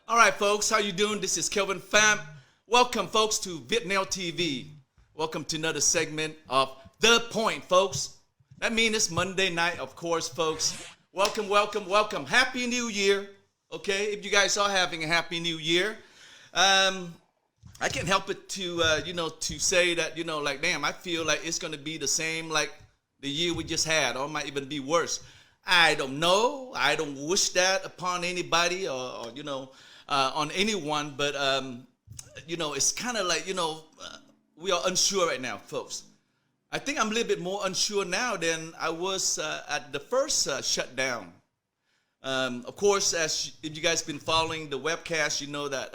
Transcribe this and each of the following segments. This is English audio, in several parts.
All right, folks, how you doing? This is Kelvin Pham. Welcome, folks, to Vietnam TV. Welcome to another segment of The Point, folks. That means it's Monday night, of course, folks. Welcome, welcome, welcome. Happy New Year. Okay, if you guys are having a Happy New Year. I can't help it to say that, like, damn, I feel like it's going to be the same like the year we just had, or it might even be worse. I don't know. I don't wish that upon anybody or on anyone, but it's kind of like we are unsure right now, folks. I think I'm a little bit more unsure now than I was at the first shutdown. Of course, if you guys been following the webcast, you know that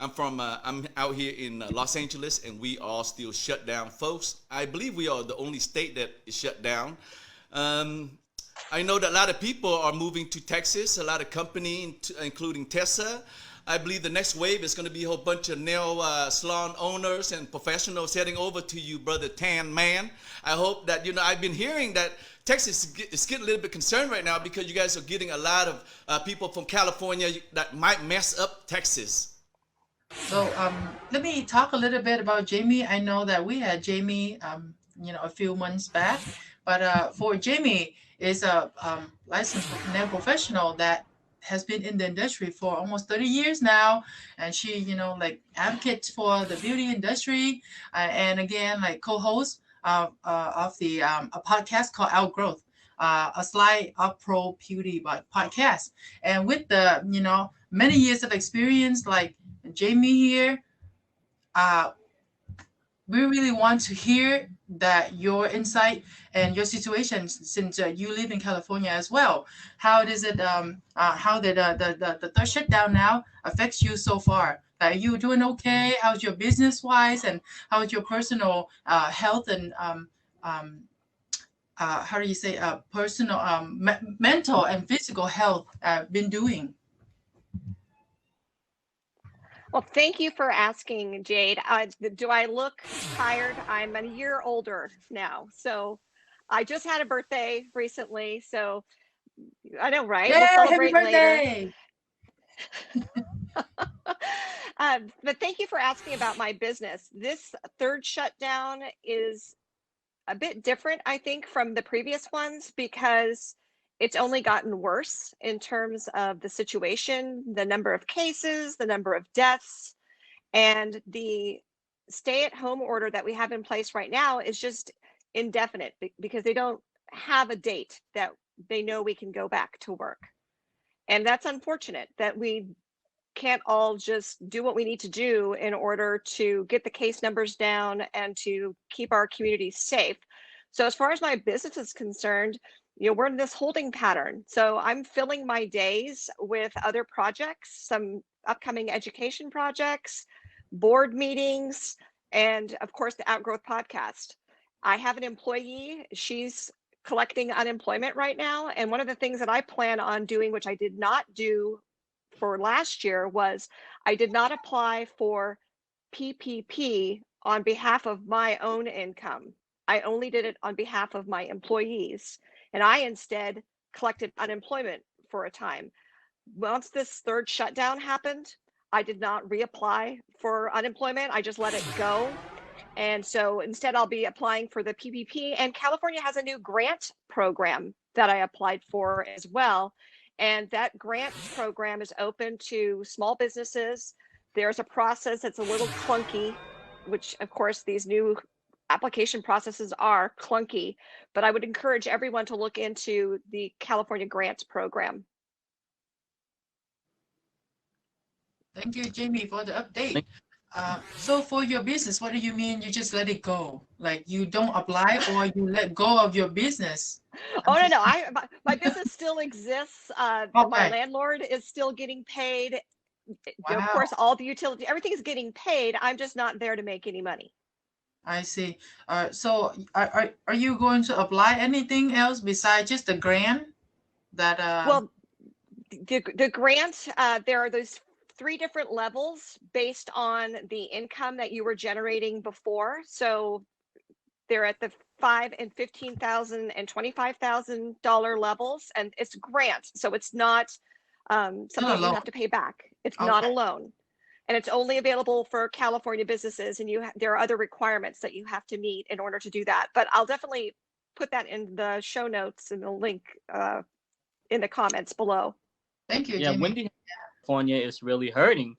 I'm out here in Los Angeles, and we are still shut down, folks. I believe we are the only state that is shut down. I know that a lot of people are moving to Texas, a lot of companies, including Tesla. I believe the next wave is going to be a whole bunch of nail salon owners and professionals heading over to you, Brother Tan Man. I hope that, I've been hearing that Texas is getting a little bit concerned right now because you guys are getting a lot of people from California that might mess up Texas. So let me talk a little bit about Jamie. I know that we had Jamie, a few months back, but for Jamie is a licensed nail professional that has been in the industry for almost 30 years now, and she, like advocates for the beauty industry, and again, like co-host of the a podcast called Outgrowth. A slide up pro beauty podcast, and with the many years of experience like Jamie here, uh, we really want to hear that your insight and your situation since you live in California as well. How does it how did the third shutdown now affects you so far? Are you doing okay? How's your business wise, and how's your personal health and um, how do you say personal mental and physical health been doing? Well, thank you for asking, Jade. Do I look tired? I'm a year older now. So I just had a birthday recently. So I know, right? We'll Yeah, happy celebrate later. birthday! But thank you for asking about my business. This third shutdown is a bit different, I think, from the previous ones because it's only gotten worse in terms of the situation, the number of cases, the number of deaths, and the stay-at-home order that we have in place right now is just indefinite because they don't have a date that they know we can go back to work. And that's unfortunate that we can't all just do what we need to do in order to get the case numbers down and to keep our communities safe. So as far as my business is concerned, we're in this holding pattern. So I'm filling my days with other projects, some upcoming education projects, board meetings, and of course the Outgrowth podcast. I have an employee. She's collecting unemployment right now. And one of the things that I plan on doing, which I did not do for last year, was I did not apply for PPP on behalf of my own income. I only did it on behalf of my employees. And I instead collected unemployment for a time. Once this third shutdown happened, I did not reapply for unemployment. I just let it go. And so instead, I'll be applying for the PPP. And California has a new grant program that I applied for as well. And that grant program is open to small businesses. There's a process that's a little clunky, which of course these new application processes are clunky, but I would encourage everyone to look into the California grants program. Thank you, Jamie, for the update. So for your business, what do you mean you just let it go? Like you don't apply or you let go of your business? I'm Oh, no, just no, my business still exists. My okay. landlord is still getting paid. Of Wow, course, all the utility, everything is getting paid. I'm just not there to make any money. I see. So are you going to apply anything else besides just the grant that Well, the grant, there are those three different levels based on the income that you were generating before. So they're at the $5,000 and $15,000 and $25,000 levels, and it's grants. So it's not Not something that you alone. have to pay back. It's not a Okay. loan. And it's only available for California businesses, and there are other requirements that you have to meet in order to do that. But I'll definitely put that in the show notes and the link in the comments below. Thank you, Yeah, Jamie. Wendy, California is really hurting.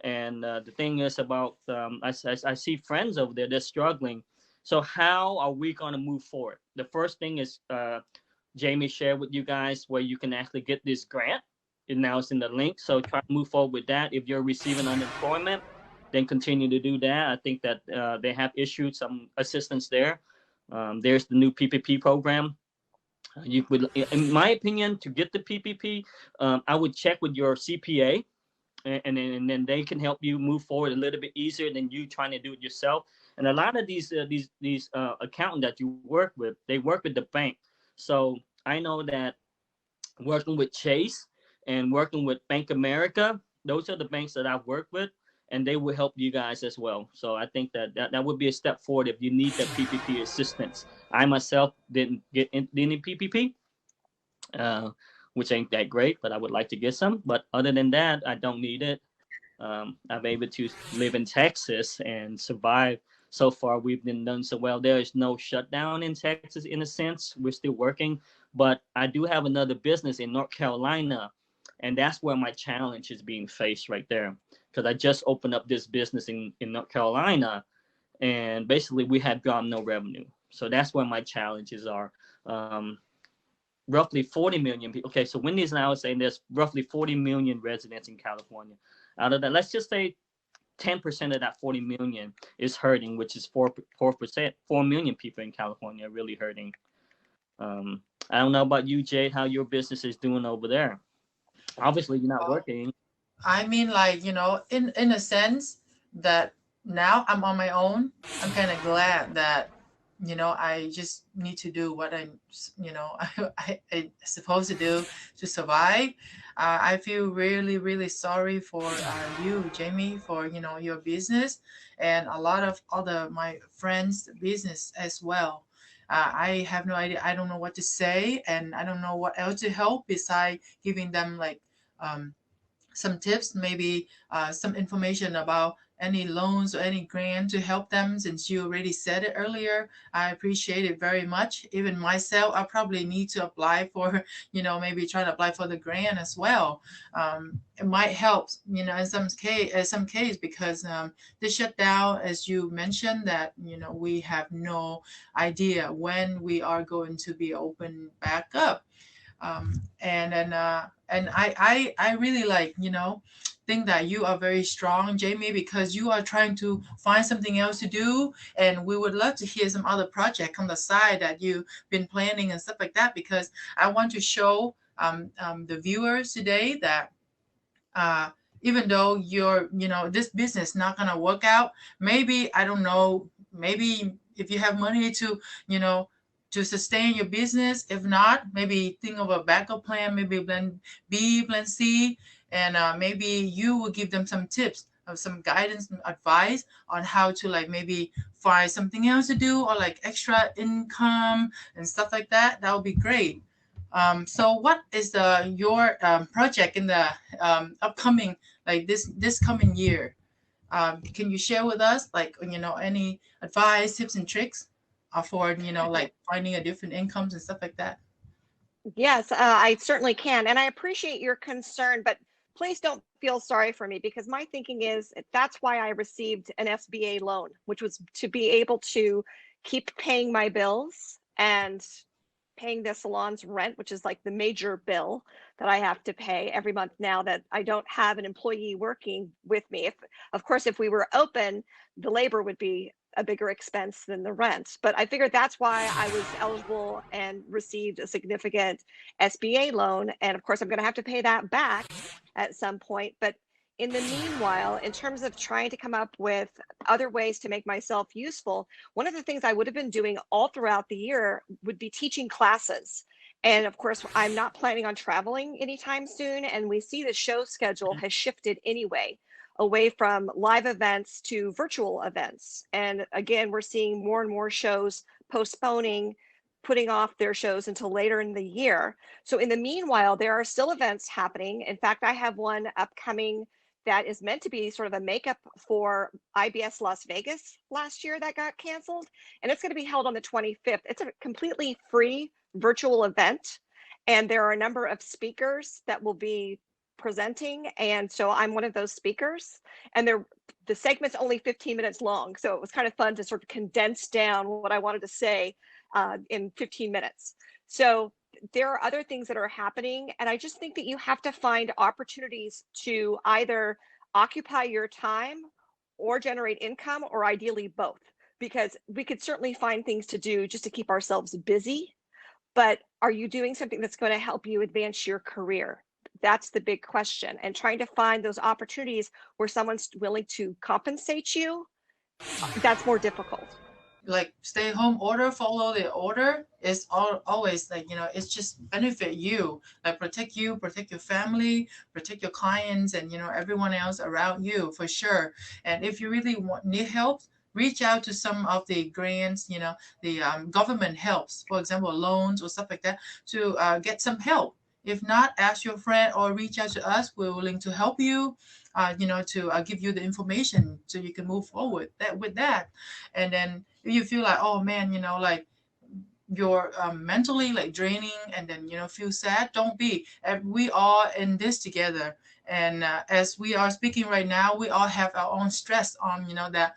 And the thing is about, I see friends over there, they're struggling. So how are we going to move forward? The first thing is Jamie shared with you guys where you can actually get this grant. And now it's in the link. So try to move forward with that. If you're receiving unemployment, then continue to do that. I think that they have issued some assistance there. There's the new PPP program. You would, in my opinion, to get the PPP, I would check with your CPA, and then they can help you move forward a little bit easier than you trying to do it yourself. And a lot of these accountants that you work with, they work with the bank. So I know that working with Chase and working with Bank America, those are the banks that I've worked with, and they will help you guys as well. So I think that would be a step forward if you need that PPP assistance. I myself didn't get any PPP, uh, which ain't that great, but I would like to get some. But other than that, I don't need it. I'm able to live in Texas and survive. So far, we've been done so well. There is no shutdown in Texas in a sense. We're still working, but I do have another business in North Carolina, and that's where my challenge is being faced right there. Because I just opened up this business in North Carolina, and basically we had gotten no revenue. So that's where my challenges are. Roughly 40 million people. Okay, so Wendy's now saying there's roughly 40 million residents in California. Out of that, let's just say 10% of that 40 million is hurting, which is 4%, 4 million people in California are really hurting. I don't know about you, Jade, how your business is doing over there. Obviously, you're not Well, working. I mean, like, in a sense that now I'm on my own. I'm kind of glad that, I just need to do what I supposed to do to survive. I feel really, really sorry for you, Jamie, for, your business and a lot of other my friends' business as well. I have no idea. I don't know what to say, and I don't know what else to help besides giving them like, um, some tips, maybe some information about any loans or any grant to help them. Since you already said it earlier, I appreciate it very much. Even myself, I probably need to apply for, maybe try to apply for the grant as well. It might help, in some case, because the shutdown, as you mentioned, that we have no idea when we are going to be open back up. And I really like, think that you are very strong, Jamie, because you are trying to find something else to do, and we would love to hear some other project on the side that you've been planning and stuff like that, because I want to show the viewers today that uh, even though this business not gonna work out, maybe, I don't know, maybe if you have money to, you know to sustain your business. If not, maybe think of a backup plan, maybe plan B, plan C, and maybe you will give them some tips or some guidance and advice on how to, like, maybe find something else to do, or like extra income and stuff like that. That would be great. So what is your project in the upcoming, like this coming year? Can you share with us, like, any advice, tips, and tricks for, like finding a different incomes and stuff like that? Yes, I certainly can. And I appreciate your concern, but please don't feel sorry for me, because my thinking is that's why I received an SBA loan, which was to be able to keep paying my bills and paying the salon's rent, which is like the major bill that I have to pay every month now that I don't have an employee working with me. Of course, if we were open, the labor would be a bigger expense than the rent. But I figured that's why I was eligible and received a significant SBA loan. And of course, I'm going to have to pay that back at some point. But in the meanwhile, in terms of trying to come up with other ways to make myself useful, one of the things I would have been doing all throughout the year would be teaching classes. And of course, I'm not planning on traveling anytime soon. And we see the show schedule has shifted anyway, away from live events to virtual events. And again, we're seeing more and more shows postponing putting off their shows until later in the year. So in the meanwhile, there are still events happening. In fact, I have one upcoming that is meant to be sort of a makeup for IBS Las Vegas last year that got canceled. And it's going to be held on the 25th. It's a completely free virtual event. And there are a number of speakers that will be presenting. And so I'm one of those speakers. And the segment's only 15 minutes long. So it was kind of fun to sort of condense down what I wanted to say in 15 minutes. So there are other things that are happening. And I just think that you have to find opportunities to either occupy your time or generate income, or ideally both, because we could certainly find things to do just to keep ourselves busy. But are you doing something that's going to help you advance your career? That's the big question. And trying to find those opportunities where someone's willing to compensate you, that's more difficult. Like stay home order, follow the order is always like, it's just benefit you, like protect you, protect your family, protect your clients, and everyone else around you for sure. And if you really need help, reach out to some of the grants, the government helps, for example, loans or stuff like that, to get some help. If not, ask your friend or reach out to us. We're willing to help you, to give you the information so you can move forward with that. And then if you feel like, oh man, like you're mentally like draining, and then feel sad, don't be. We are in this together. And as we are speaking right now, we all have our own stress on, that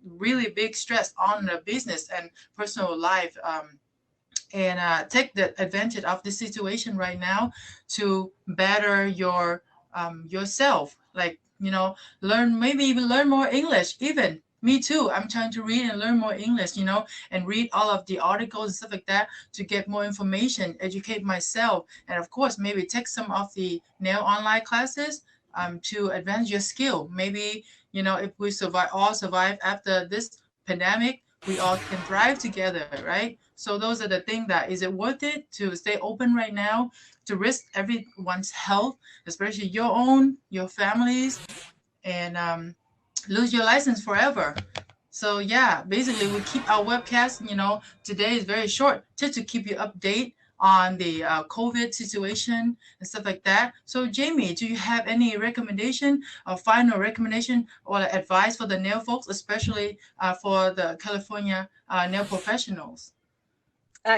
really big stress on the business and personal life. And take the advantage of this situation right now to better yourself, like learn, maybe even learn more English. Even me too, I'm trying to read and learn more English, and read all of the articles and stuff like that to get more information, educate myself, and of course maybe take some of the nail online classes to advance your skill. Maybe if we survive after this pandemic, we all can thrive together, right? So those are the things. That is it worth it to stay open right now, to risk everyone's health, especially your own, your families, and lose your license forever? So yeah, basically we keep our webcast, today is very short, just to keep you update on the COVID situation and stuff like that. So Jamie, do you have any recommendation or final recommendation or advice for the nail folks, especially for the California nail professionals?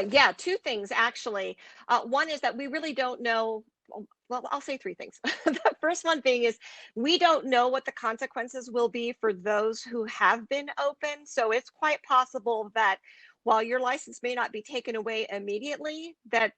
Yeah, two things actually. One is that we really don't know. Well, I'll say three things. The first one being is we don't know what the consequences will be for those who have been open. So it's quite possible that while your license may not be taken away immediately, that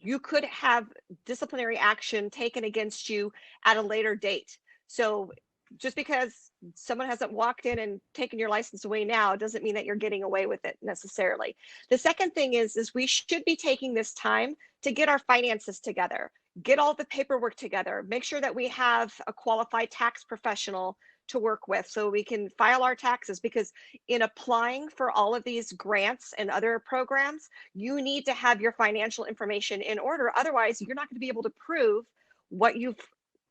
you could have disciplinary action taken against you at a later date. So just because someone hasn't walked in and taken your license away now doesn't mean that you're getting away with it necessarily. The second thing is we should be taking this time to get our finances together, get all the paperwork together, make sure that we have a qualified tax professional to work with so we can file our taxes, because in applying for all of these grants and other programs, you need to have your financial information in order. Otherwise, you're not going to be able to prove what you've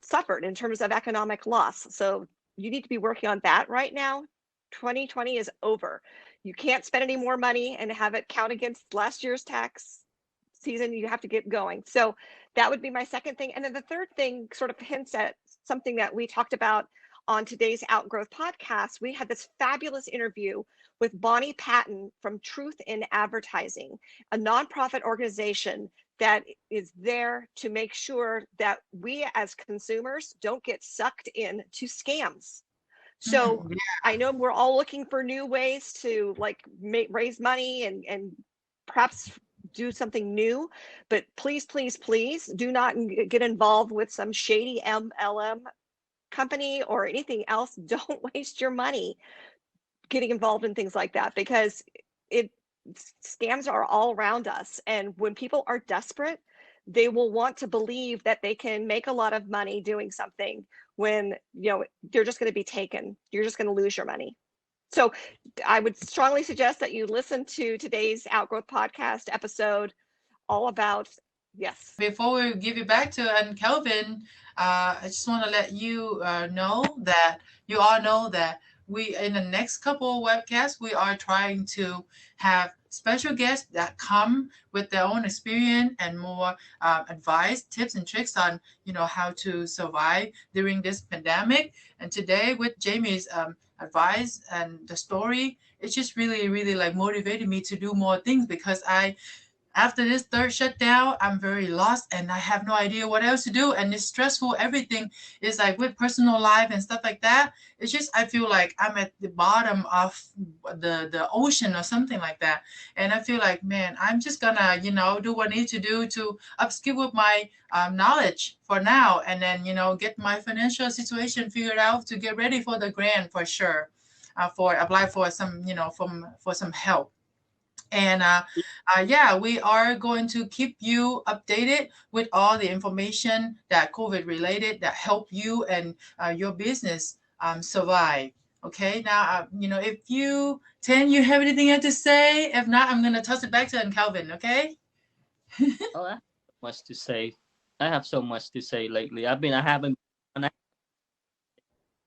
suffered in terms of economic loss. So you need to be working on that right now. 2020 is over. You can't spend any more money and have it count against last year's tax season. You have to get going. So that would be my second thing. And then the third thing sort of hints at something that we talked about on today's Outgrowth podcast. We had this fabulous interview with Bonnie Patton from Truth in Advertising, a nonprofit organization that is there to make sure that we as consumers don't get sucked into scams. So Yeah. I know we're all looking for new ways to raise money and perhaps do something new, but please, please, please do not get involved with some shady MLM company or anything else. Don't waste your money getting involved in things like that, because scams are all around us. And when people are desperate, they will want to believe that they can make a lot of money doing something when they're just going to be taken. You're just going to lose your money. So I would strongly suggest that you listen to today's Outgrowth podcast episode all about, yes. Before we give you back to and Kelvin, I just want to let you know that you all know that we, in the next couple of webcasts, we are trying to have special guests that come with their own experience and more advice, tips, and tricks on how to survive during this pandemic. And today, with Jaime's advice and the story, it just really, really like motivated me to do more things because after this third shutdown, I'm very lost and I have no idea what else to do. And it's stressful. Everything is like with personal life and stuff like that. It's just, I feel like I'm at the bottom of the ocean or something like that. And I feel like, man, I'm just gonna, do what I need to do to upskill with my knowledge for now. And then, get my financial situation figured out to get ready for the grant for sure. For apply for some, for some help. And yeah, we are going to keep you updated with all the information that COVID related that help you and your business survive. Okay, now, if you have anything else to say, if not, I'm going to toss it back to Calvin. Okay. Oh, I have much to say. I have so much to say lately. I haven't,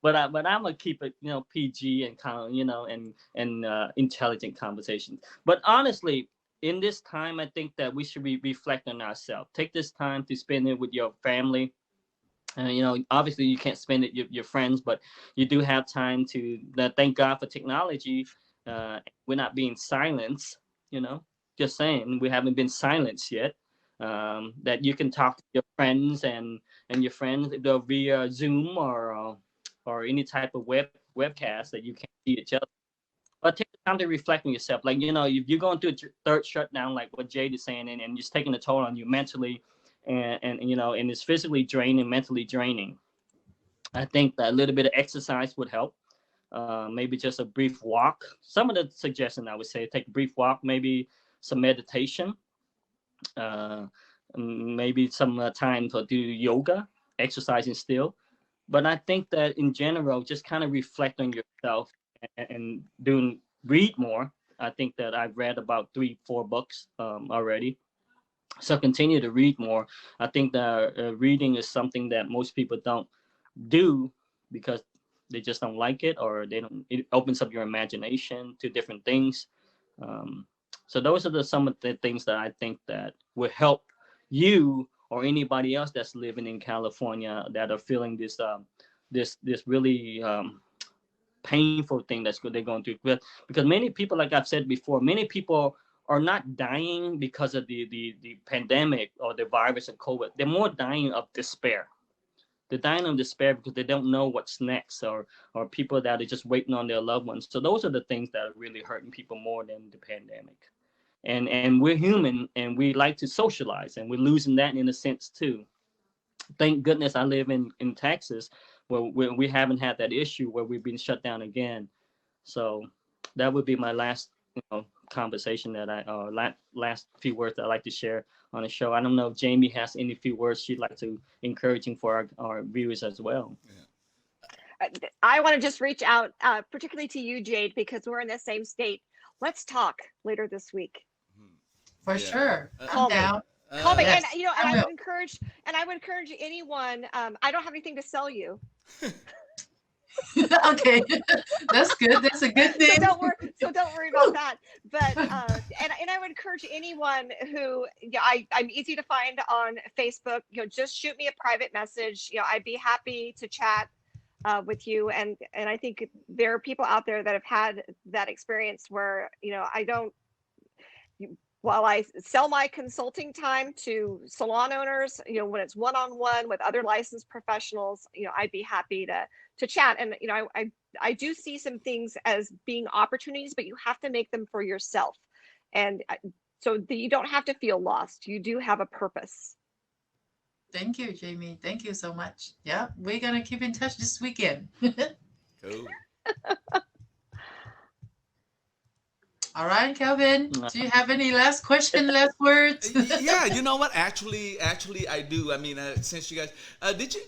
but I'm gonna keep it, PG and kind of, and intelligent conversations. But honestly, in this time, I think that we should reflect on ourselves. Take this time to spend it with your family. Obviously you can't spend it with your friends, but you do have time to thank God for technology. We're not being silenced. Just saying, we haven't been silenced yet. That you can talk to your friends and your friends via Zoom or any type of webcast that you can't see each other. But take the time to reflect on yourself. Like, if you're going through a third shutdown, like what Jade is saying, and it's taking a toll on you mentally and it's physically draining, mentally draining. I think that a little bit of exercise would help. Maybe just a brief walk. Some of the suggestions I would say, take a brief walk, maybe some meditation, maybe some time to do yoga, exercising still. But I think that in general, just kind of reflect on yourself and read more. I think that I've read about 3-4 books already. So continue to read more. I think that reading is something that most people don't do because they just don't like it, or it opens up your imagination to different things. So those are some of the things that I think that will help you or anybody else that's living in California that are feeling this really painful thing they're going through. Because many people, like I've said before, many people are not dying because of the pandemic or the virus of COVID. They're more dying of despair. They're dying of despair because they don't know what's next, or people that are just waiting on their loved ones. So those are the things that are really hurting people more than the pandemic. And we're human and we like to socialize, and we're losing that in a sense too. Thank goodness I live in Texas where we haven't had that issue where we've been shut down again. So that would be my last conversation last few words that I'd like to share on the show. I don't know if Jaime has any few words she'd like to encouraging for our viewers as well. Yeah. I want to just reach out, particularly to you, Jade, because we're in the same state. Let's talk later this week. For sure. Call me. Call me. Yes, and I would encourage anyone. I don't have anything to sell you. Okay, that's good. That's a good thing. So don't worry about that. But and I would encourage anyone who I'm easy to find on Facebook. Just shoot me a private message. I'd be happy to chat with you. And I think there are people out there that have had that experience where while I sell my consulting time to salon owners, when it's one-on-one with other licensed professionals, I'd be happy to chat. And, I do see some things as being opportunities, but you have to make them for yourself. And so you don't have to feel lost. You do have a purpose. Thank you, Jaime. Thank you so much. Yeah, we're going to keep in touch this weekend. Cool. All right, Calvin, do you have any last question, last words? Yeah, you know what? Actually, I do. I mean, since you guys,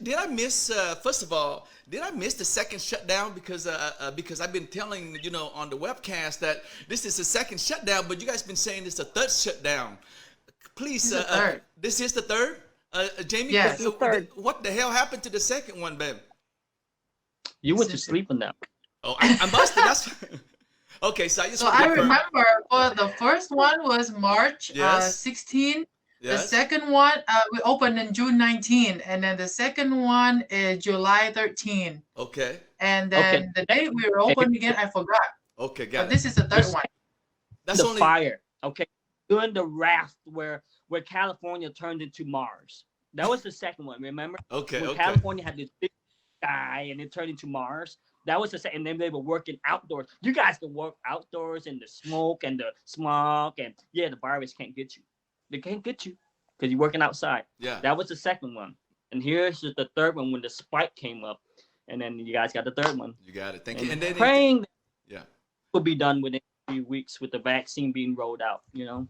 did I miss? First of all, did I miss the second shutdown? Because I've been telling on the webcast that this is the second shutdown, but you guys been saying it's the third shutdown. Please, this is the third. Jaime, yes, the third. What the hell happened to the second one, babe? You went to sleep on that. Oh, I busted. That's. Okay, so I just So want to I confirm. remember for the first one was March Yes. 16. The Yes. second one we opened in June 19, and then the second one is July 13. Okay. And Okay. then the date we were Okay. open again, I forgot. Okay, But got this it. is the third This- one. That's the only fire. Okay. During the raft where California turned into Mars. That was the second one. Remember? okay. When Okay. California had this big sky and it turned into Mars. That was the second. And then they were working outdoors. You guys can work outdoors in the smoke and the smog, and yeah, the virus can't get you. They can't get you because you're working outside. Yeah. That was the second one. And here's just the third one when the spike came up, and then you guys got the third one. You got it. Thank And you. And then praying that yeah. will be done within a few weeks with the vaccine being rolled out. You know.